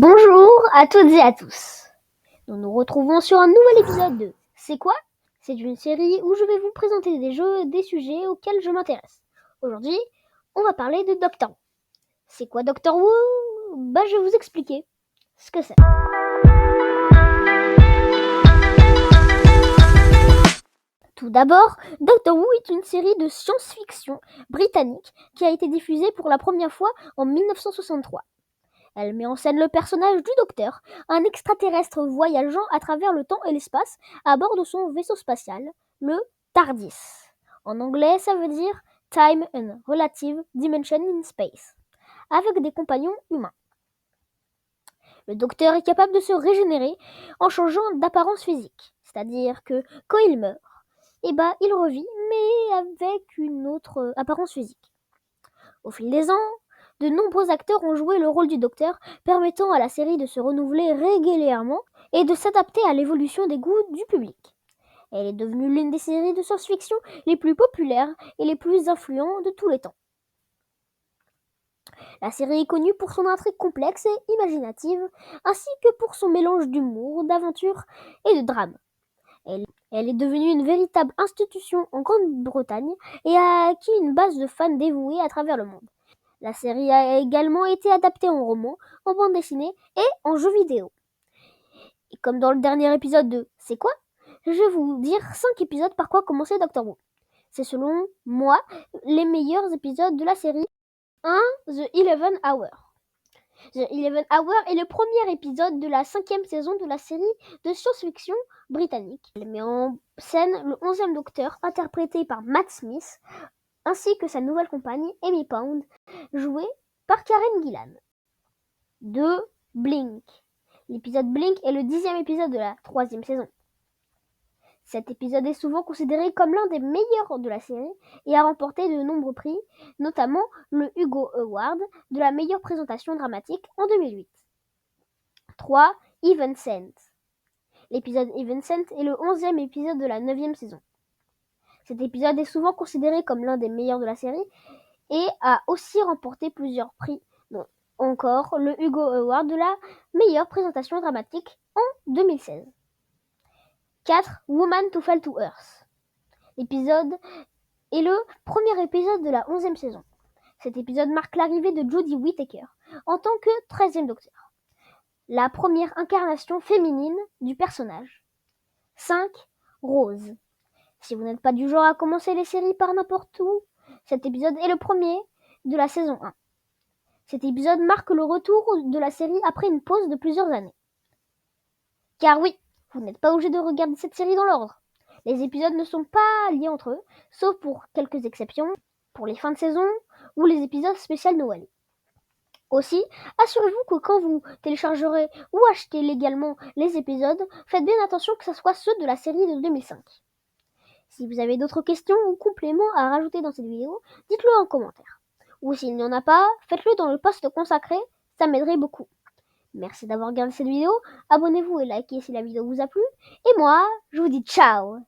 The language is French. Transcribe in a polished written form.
Bonjour à toutes et à tous. Nous nous retrouvons sur un nouvel épisode de C'est quoi? C'est une série où je vais vous présenter des jeux et des sujets auxquels je m'intéresse. Aujourd'hui, on va parler de Doctor Who. C'est quoi Doctor Who? Je vais vous expliquer ce que c'est. Tout d'abord, Doctor Who est une série de science-fiction britannique qui a été diffusée pour la première fois en 1963. Elle met en scène le personnage du Docteur, un extraterrestre voyageant à travers le temps et l'espace à bord de son vaisseau spatial, le TARDIS. En anglais, ça veut dire Time and Relative Dimension in Space, avec des compagnons humains. Le Docteur est capable de se régénérer en changeant d'apparence physique, c'est-à-dire que quand il meurt, il revit, mais avec une autre apparence physique. Au fil des ans, de nombreux acteurs ont joué le rôle du Docteur, permettant à la série de se renouveler régulièrement et de s'adapter à l'évolution des goûts du public. Elle est devenue l'une des séries de science-fiction les plus populaires et les plus influentes de tous les temps. La série est connue pour son intrigue complexe et imaginative, ainsi que pour son mélange d'humour, d'aventure et de drame. Elle est devenue une véritable institution en Grande-Bretagne et a acquis une base de fans dévoués à travers le monde. La série a également été adaptée en roman, en bande dessinée et en jeu vidéo. Et comme dans le dernier épisode de C'est quoi? Je vais vous dire 5 épisodes par quoi commencer Doctor Who. C'est selon moi les meilleurs épisodes de la série. 1. The 11 Hour. The 11 Hour est le premier épisode de la 5e saison de la série de science-fiction britannique. Elle met en scène le 11e Docteur, interprété par Matt Smith, ainsi que sa nouvelle compagne, Amy Pound, jouée par Karen Gillan. 2. Blink. L'épisode Blink est le 10e épisode de la 3e saison. Cet épisode est souvent considéré comme l'un des meilleurs de la série et a remporté de nombreux prix, notamment le Hugo Award de la meilleure présentation dramatique en 2008. 3. Heaven Sent. L'épisode Heaven Sent est le 11e épisode de la 9e saison. Cet épisode est souvent considéré comme l'un des meilleurs de la série et a aussi remporté plusieurs prix, dont encore le Hugo Award de la meilleure présentation dramatique en 2016. 4. Woman to Fall to Earth. L'épisode est le premier épisode de la 11e saison. Cet épisode marque l'arrivée de Jodie Whittaker en tant que 13e Docteur, la première incarnation féminine du personnage. 5. Rose. Si vous n'êtes pas du genre à commencer les séries par n'importe où, cet épisode est le premier de la saison 1. Cet épisode marque le retour de la série après une pause de plusieurs années. Car oui, vous n'êtes pas obligé de regarder cette série dans l'ordre. Les épisodes ne sont pas liés entre eux, sauf pour quelques exceptions, pour les fins de saison ou les épisodes spéciaux Noël. Aussi, assurez-vous que quand vous téléchargerez ou achetez légalement les épisodes, faites bien attention que ce soit ceux de la série de 2005. Si vous avez d'autres questions ou compléments à rajouter dans cette vidéo, dites-le en commentaire. Ou s'il n'y en a pas, faites-le dans le post consacré, ça m'aiderait beaucoup. Merci d'avoir regardé cette vidéo, abonnez-vous et likez si la vidéo vous a plu, et moi, je vous dis ciao!